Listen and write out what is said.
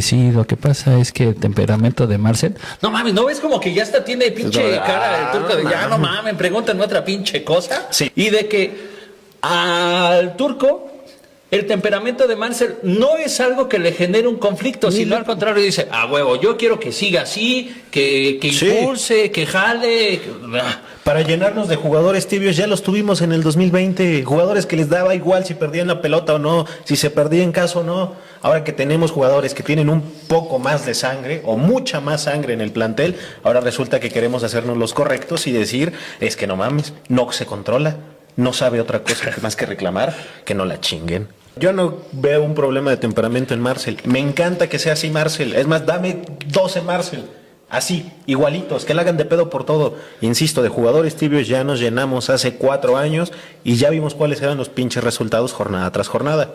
Sí, lo que pasa es que el temperamento de Marcel. No mames, ¿no ves como que ya hasta tiene pinche cara el turco? De ya no mames, pregúntame otra pinche cosa. Sí. Y de que al turco el temperamento de Marcel no es algo que le genere un conflicto, sino al contrario dice, huevo, yo quiero que siga así, que impulse, que jale. Para llenarnos de jugadores tibios, ya los tuvimos en el 2020, jugadores que les daba igual si perdían la pelota o no, si se perdía en caso o no. Ahora que tenemos jugadores que tienen un poco más de sangre o mucha más sangre en el plantel, ahora resulta que queremos hacernos los correctos y decir, es que no mames, no se controla, no sabe otra cosa más que reclamar, que no la chinguen. Yo no veo un problema de temperamento en Marcel. Me encanta que sea así Marcel. Es más, dame 12 Marcel. Así, igualitos, que la hagan de pedo por todo. Insisto, de jugadores tibios ya nos llenamos hace 4 años y ya vimos cuáles eran los pinches resultados jornada tras jornada.